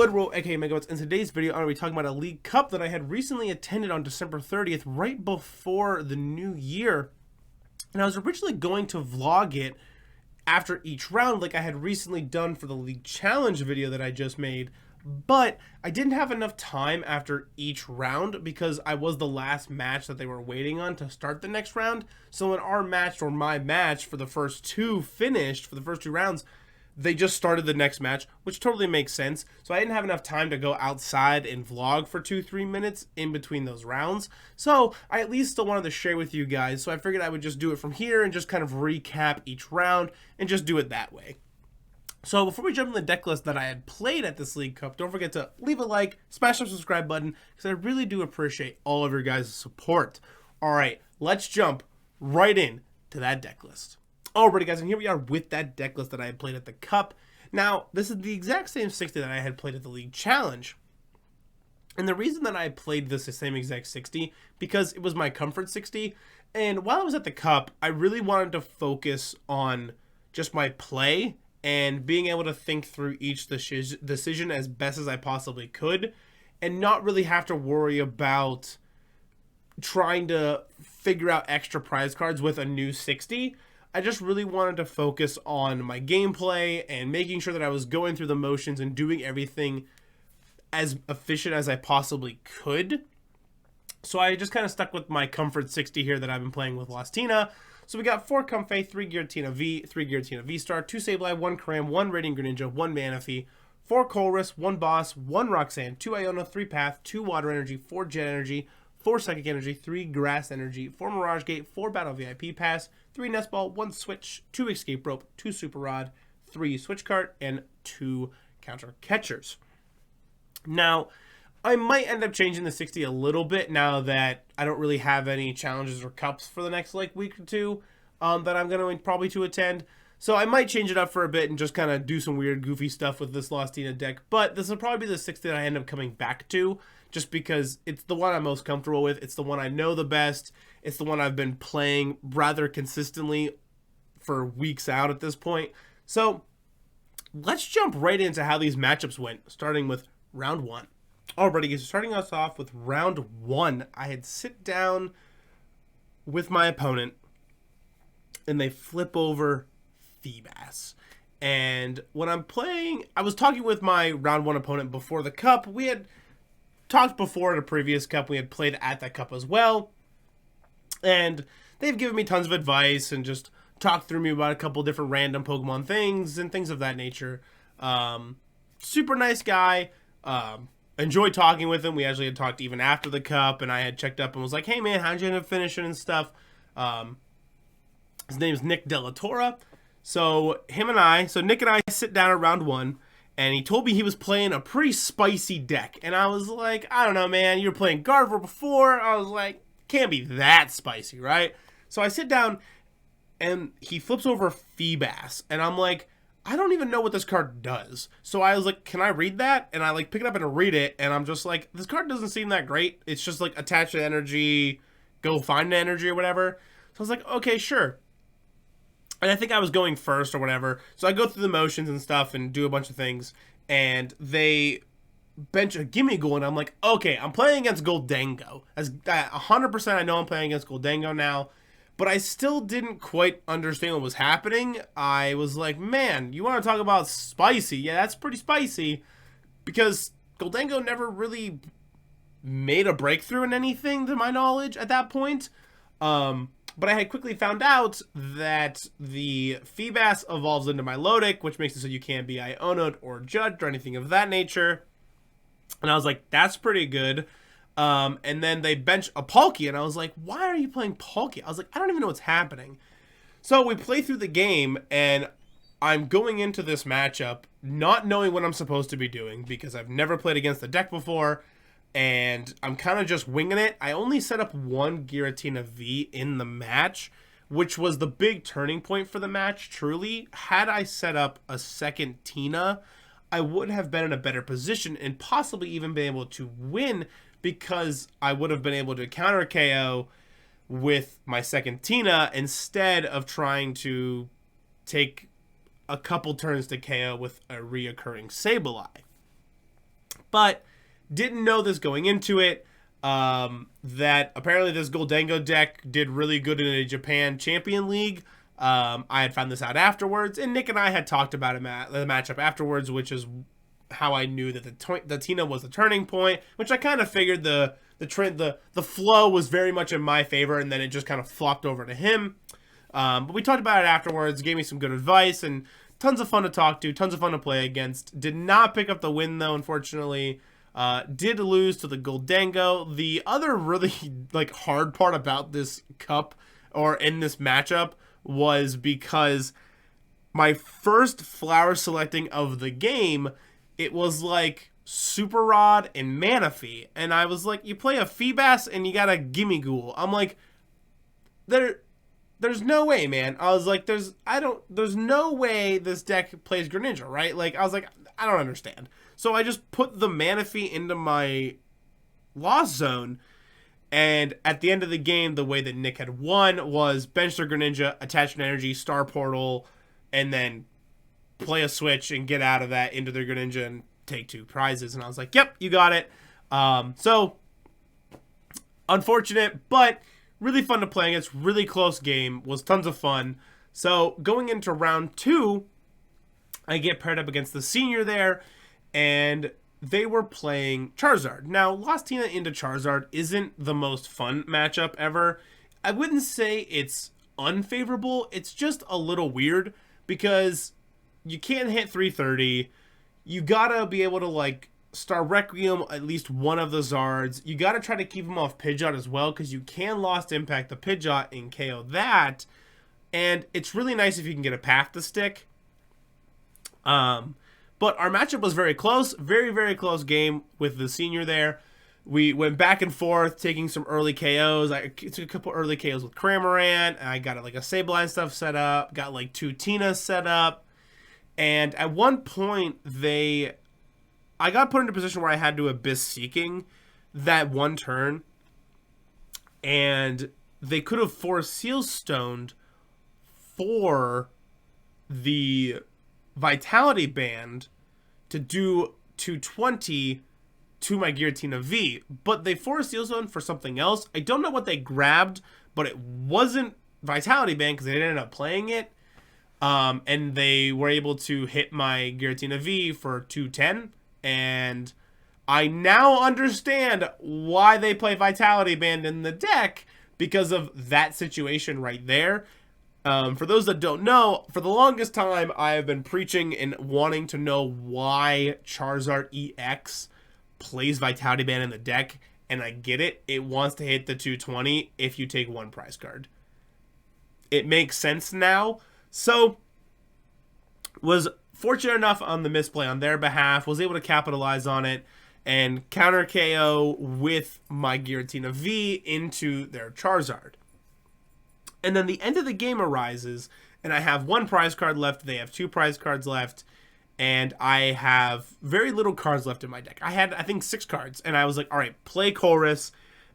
Woodrow, aka Megabots. In today's video, I'm going to be talking about a League Cup that I had recently attended on December 30th, right before the new year. And I was originally going to vlog it after each round, like I had recently done for the League Challenge video that I just made. But I didn't have enough time after each round because I was the last match that they were waiting on to start the next round. So when our match, or my match for the first two finished, for the first two rounds, they just started the next match, which totally makes sense. So I didn't have enough time to go outside and vlog for 2-3 minutes in between those rounds. So I at least still wanted to share with you guys. So I figured I would just do it from here and just kind of recap each round and just do it that way. So before we jump in the deck list that I had played at this League Cup, don't forget to leave a like, smash the subscribe button, because I really do appreciate all of your guys' support. All right, let's jump right in to that deck list. Alrighty guys, and here we are with that deck list that I had played at the Cup. Now, this is the exact same 60 that I had played at the League Challenge. And the reason that I played this the same exact 60, because it was my comfort 60. And while I was at the Cup, I really wanted to focus on just my play and being able to think through each decision as best as I possibly could. And not really have to worry about trying to figure out extra prize cards with a new 60. I just really wanted to focus on my gameplay and making sure that I was going through the motions and doing everything as efficient as I possibly could. So I just kind of stuck with my comfort 60 here that I've been playing with Lastina. So we got 4 Comfey, 3 Giratina V, 3 Giratina VSTAR, 2 Sableye, 1 Cram, 1 Radiant Greninja, 1 Manaphy, 4 Colress, 1 Boss, 1 Roxanne, 2 Iono, 3 Path, 2 Water Energy, 4 Jet Energy, 4 Psychic Energy, 3 Grass Energy, 4 Mirage Gate, 4 Battle VIP Pass, 3 Nest Ball, 1 Switch, 2 Escape Rope, 2 Super Rod, 3 Switch Cart, and 2 Counter Catchers. Now, I might end up changing the 60 a little bit now that I don't really have any challenges or cups for the next like week or two that I'm going to probably to attend. So I might change it up for a bit and just kind of do some weird goofy stuff with this Lastina deck. But this will probably be the 60 that I end up coming back to, just because it's the one I'm most comfortable with. It's the one I know the best. It's the one I've been playing rather consistently for weeks out at this point. So let's jump right into how these matchups went, starting with round 1. Alrighty, starting us off with round 1, I had sit down with my opponent, and they flip over Feebas. And when I'm playing, I was talking with my round 1 opponent before the Cup. We had talked before at a previous Cup. We had played at that Cup as well. And they've given me tons of advice and just talked through me about a couple different random Pokemon things and things of that nature. Super nice guy. Enjoyed talking with him. We actually had talked even after the Cup, and I had checked up and was like, hey man, how'd you end up finishing and stuff? His name's Nick Delatora. So Nick and I sit down at round 1, and he told me he was playing a pretty spicy deck. And I was like, I don't know, man. You were playing Gardevoir before. I was like, can't be that spicy, right? So I sit down, and he flips over Feebas. And I'm like, I don't even know what this card does. So I was like, can I read that? And I like pick it up and read it. And I'm just like, this card doesn't seem that great. It's just like attach to energy, go find an energy or whatever. So I was like, okay, sure. And I think I was going first or whatever. So I go through the motions and stuff and do a bunch of things. And they bench a Gimme Ghoul. And I'm like, okay, I'm playing against Goldango. As 100% I know I'm playing against Goldango now. But I still didn't quite understand what was happening. I was like, man, you want to talk about spicy? Yeah, that's pretty spicy. Because Goldango never really made a breakthrough in anything, to my knowledge, at that point. But I had quickly found out that the Feebas evolves into Milotic, which makes it so you can't be Iono'd or judged or anything of that nature. And I was like, that's pretty good. And then they bench a Palkia, and I was like, why are you playing Palkia? I was like, I don't even know what's happening. So we play through the game, and I'm going into this matchup not knowing what I'm supposed to be doing because I've never played against the deck before. And I'm kind of just winging it. I only set up 1 Giratina V in the match, which was the big turning point for the match, truly. Had I set up a second Tina, I would have been in a better position and possibly even been able to win because I would have been able to counter KO with my second Tina instead of trying to take a couple turns to KO with a reoccurring Sableye. But didn't know this going into it, that apparently this Gholdengo deck did really good in a Japan Champion League. I had found this out afterwards, and Nick and I had talked about the matchup afterwards, which is how I knew that the Tina was the turning point, which I kind of figured the trend, the flow was very much in my favor, and then it just kind of flopped over to him. But we talked about it afterwards, gave me some good advice, and tons of fun to talk to, tons of fun to play against. Did not pick up the win, though, unfortunately. Did lose to the Gholdengo. The other really hard part about this cup, or in this matchup, was because my first flower selecting of the game, it was like Super Rod and Manaphy, and I was like, you play a Feebas and you got a Gimme Ghoul. I'm like, there's no way, man. I was like, there's no way this deck plays Greninja, right? Like, I was like, I don't understand. So I just put the Manaphy into my Lost Zone, and at the end of the game, the way that Nick had won was bench their Greninja, attach an energy, Star Portal, and then play a switch and get out of that into their Greninja and take 2 prizes. And I was like, yep, you got it. So unfortunate, but really fun to play against. Really close game. Was tons of fun. So going into round 2, I get paired up against the senior there, and they were playing Charizard. Now, Lost Tina into Charizard isn't the most fun matchup ever. I wouldn't say it's unfavorable. It's just a little weird because you can't hit 330. You gotta be able to Star Requiem at least one of the Zards. You gotta try to keep him off Pidgeot as well, because you can Lost Impact the Pidgeot and KO that. And it's really nice if you can get a path to stick. But our matchup was very close. Very, very close game with the senior there. We went back and forth, taking some early KOs. I took a couple early KOs with Cramorant. I got a Sableye stuff set up. Got 2 Tinas set up. And at one point, I got put in a position where I had to Abyss Seeking that one turn. And they could have forced Seal Stoned for the Vitality Band to do 220 to my Giratina V, but they forced Seal Stone for something else. I don't know what they grabbed, but it wasn't Vitality Band because they didn't end up playing it. And they were able to hit my Giratina V for 210, and I now understand why they play Vitality Band in the deck, because of that situation right there. For those that don't know, for the longest time, I have been preaching and wanting to know why Charizard EX plays Vitality Band in the deck, and I get it. It wants to hit the 220 if you take 1 prize card. It makes sense now. So, was fortunate enough on the misplay on their behalf, was able to capitalize on it, and counter KO with my Giratina V into their Charizard. And then the end of the game arises, and I have 1 prize card left, they have 2 prize cards left, and I have very little cards left in my deck. I had, I think, 6 cards, and I was like, alright, play Colress,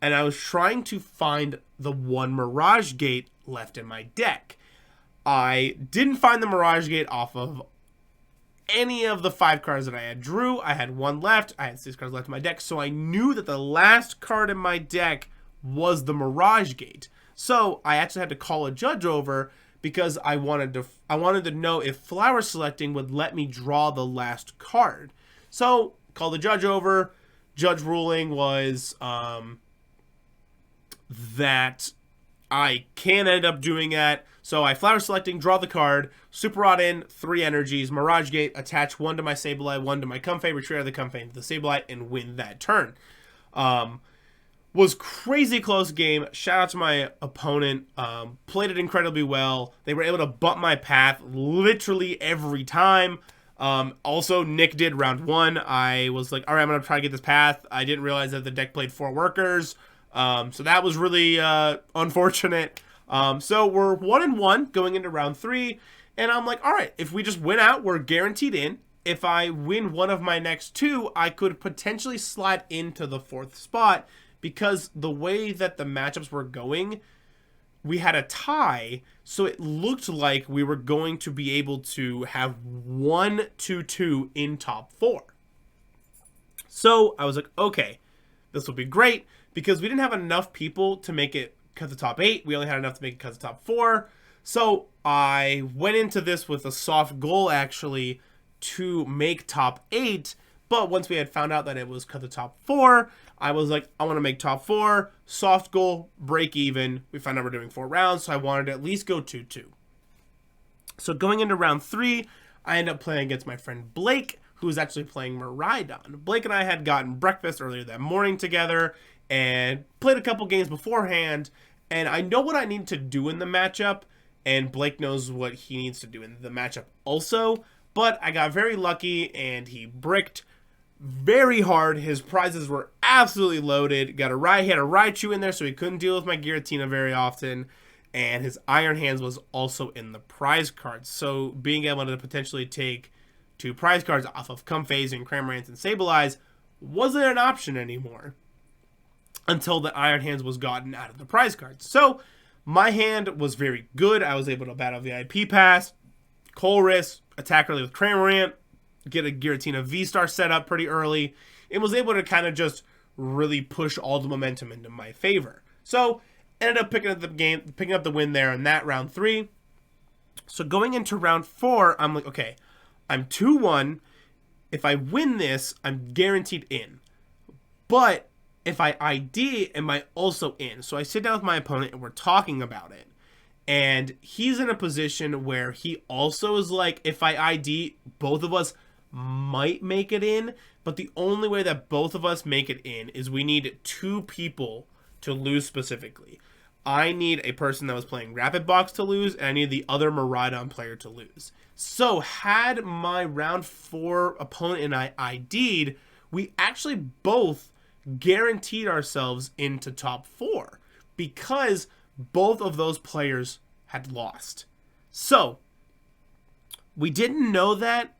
and I was trying to find the 1 Mirage Gate left in my deck. I didn't find the Mirage Gate off of any of the 5 cards that I had drew. I had 1 left, I had 6 cards left in my deck, so I knew that the last card in my deck was the Mirage Gate. So I actually had to call a judge over because I wanted to know if flower selecting would let me draw the last card. So called the judge over. Judge ruling was that I can end up doing that. So I flower selecting, draw the card, Super Rod in, 3 energies, Mirage Gate, attach 1 to my Sableye, 1 to my Comfey, retreat out of the Comfey into the Sableye, and win that turn. Was crazy close game. Shout out to my opponent. Played it incredibly well. They were able to bump my path literally every time. Also, Nick did round 1. I was like, all right, I'm going to try to get this path. I didn't realize that the deck played 4 workers. So that was really unfortunate. So we're 1-1 going into round 3. And I'm like, all right, if we just win out, we're guaranteed in. If I win one of my next 2, I could potentially slide into the 4th spot. Because the way that the matchups were going, we had a tie, so it looked like we were going to be able to have 1-2-2 in top 4. So I was like, okay, this will be great because we didn't have enough people to make it cut the top 8. We only had enough to make it cut the top 4. So I went into this with a soft goal actually to make top 8. But once we had found out that it was cut the top 4, I was like, I want to make top 4, soft goal, break even. We found out we're doing 4 rounds, so I wanted to at least go 2-2. So going into round 3, I ended up playing against my friend Blake, who was actually playing Miraidon. Blake and I had gotten breakfast earlier that morning together and played a couple games beforehand, and I know what I need to do in the matchup, and Blake knows what he needs to do in the matchup also, but I got very lucky, and he bricked very hard. His prizes were absolutely loaded. He had a Raichu in there, so he couldn't deal with my Giratina very often, and his Iron Hands was also in the prize cards, so being able to potentially take 2 prize cards off of Comfey's and Cramorant and Sableye's wasn't an option anymore until the Iron Hands was gotten out of the prize cards. So my hand was very good. I was able to Battle VIP Pass, Colress, attack early with Cramorant, get a Giratina V-Star set up pretty early, and was able to kind of just really push all the momentum into my favor. So ended up picking up the win there in that round 3. So going into round 4, I'm like, okay, I'm 2-1. If I win this, I'm guaranteed in. But if I ID, am I also in? So I sit down with my opponent and we're talking about it. And he's in a position where he also is like, if I ID, both of us might make it in. But the only way that both of us make it in is we need 2 people to lose specifically. I need a person that was playing Rapid Box to lose, and I need the other Miraidon player to lose. So had my round 4 opponent and I ID'd, we actually both guaranteed ourselves into top 4 because both of those players had lost. So we didn't know that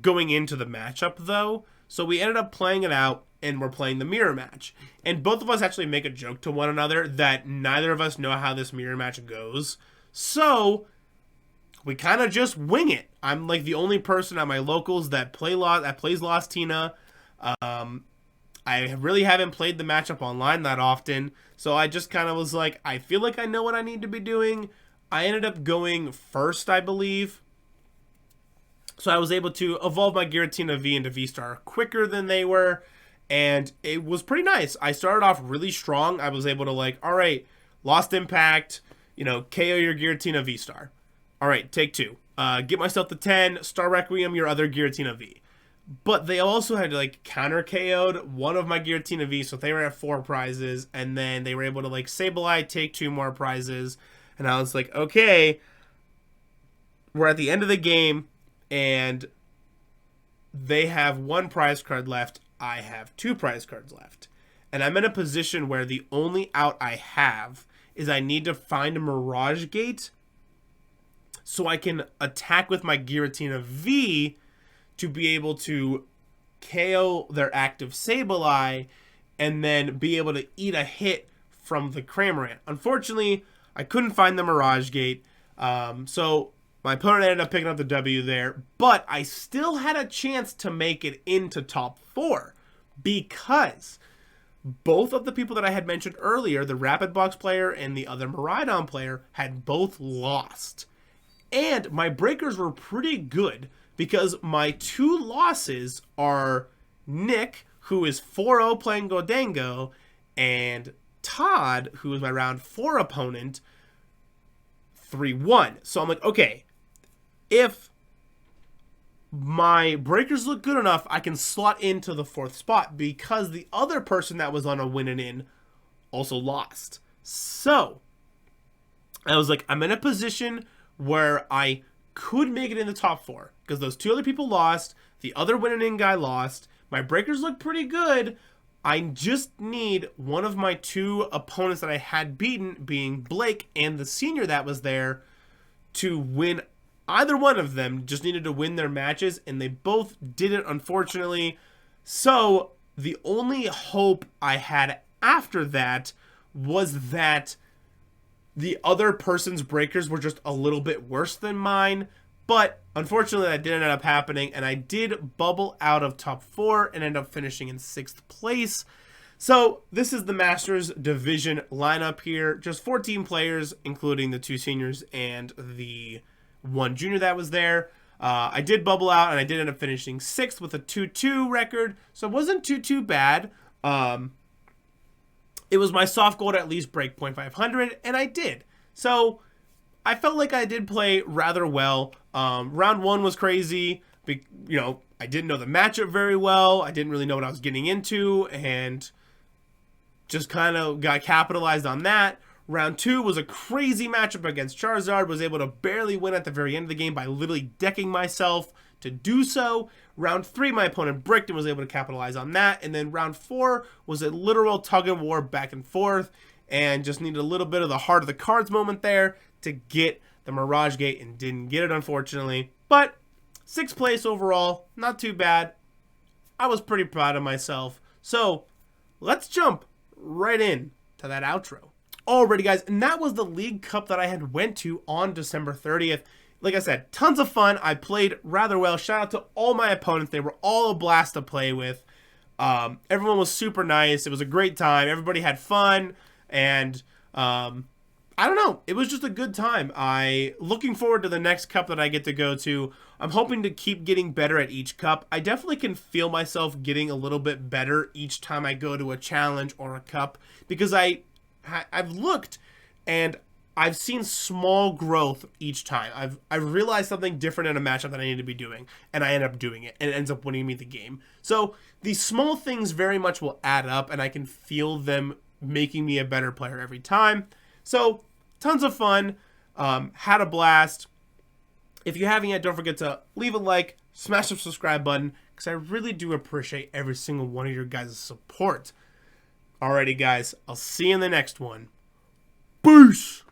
going into the matchup though, so we ended up playing it out and we're playing the mirror match. And both of us actually make a joke to one another that neither of us know how this mirror match goes. So we kind of just wing it. I'm like the only person at my locals that plays Lost Tina. I really haven't played the matchup online that often, so I just kind of was like, I feel like I know what I need to be doing. I ended up going first, I believe. So I was able to evolve my Giratina V into V-Star quicker than they were, and it was pretty nice. I started off really strong. I was able to like, all right, Lost Impact, KO your Giratina V-Star. All right, take 2. Get myself to 10, Star Requiem your other Giratina V. But they also had like counter KO'd one of my Giratina V, so they were at 4 prizes, and then they were able to like Sableye take 2 more prizes, and I was like, okay, we're at the end of the game, and they have 1 prize card left, I have 2 prize cards left, and I'm in a position where the only out I have is I need to find a Mirage Gate so I can attack with my Giratina V to be able to KO their active Sableye and then be able to eat a hit from the Cramorant. Unfortunately, I couldn't find the Mirage Gate, so my opponent ended up picking up the W there, but I still had a chance to make it into top 4 because both of the people that I had mentioned earlier, the Rapid Box player and the other Miraidon player, had both lost. And my breakers were pretty good because my 2 losses are Nick, who is 4-0 playing Godango, and Todd, who is my round 4 opponent, 3-1. So I'm like, okay, if my breakers look good enough, I can slot into the 4th spot because the other person that was on a win and in also lost. So I was like, I'm in a position where I could make it in the top 4 because those 2 other people lost. The other win and in guy lost. My breakers look pretty good. I just need one of my 2 opponents that I had beaten, being Blake and the senior that was there, to win. Either one of them just needed to win their matches, and they both didn't, unfortunately. So the only hope I had after that was that the other person's breakers were just a little bit worse than mine, But unfortunately, that didn't end up happening, and I did bubble out of top 4 and end up finishing in 6th place. So this is the Masters Division lineup here. Just 14 players, including the 2 seniors and the 1 junior that was there. I did bubble out, and I did end up finishing 6th with a 2-2 record, so it wasn't too bad. It was my soft goal to at least break .500, and I did. So I felt like I did play rather well. Round 1 was crazy. You know, I didn't know the matchup very well. I didn't really know what I was getting into, and just kind of got capitalized on that. Round 2 was a crazy matchup against Charizard. Was able to barely win at the very end of the game by literally decking myself to do so. Round 3, my opponent bricked and was able to capitalize on that. And then round 4 was a literal tug and war back and forth, and just needed a little bit of the heart of the cards moment there to get the Mirage Gate, and didn't get it, unfortunately. But 6th place overall, not too bad. I was pretty proud of myself. So let's jump right in to that outro. Alrighty, guys, and that was the League Cup that I had went to on December 30th. Like I said, tons of fun. I played rather well. Shout out to all my opponents. They were all a blast to play with. Everyone was super nice. It was a great time. Everybody had fun, and I don't know. It was just a good time. Looking forward to the next cup that I get to go to. I'm hoping to keep getting better at each cup. I definitely can feel myself getting a little bit better each time I go to a challenge or a cup, because I've looked and I've seen small growth each time. I've realized something different in a matchup that I need to be doing, and I end up doing it, and it ends up winning me the game. So these small things very much will add up, and I can feel them making me a better player every time. So tons of fun. Had a blast. If you haven't yet, don't forget to leave a like, smash the subscribe button, because I really do appreciate every single one of your guys' support. Alrighty, guys, I'll see you in the next one. Peace!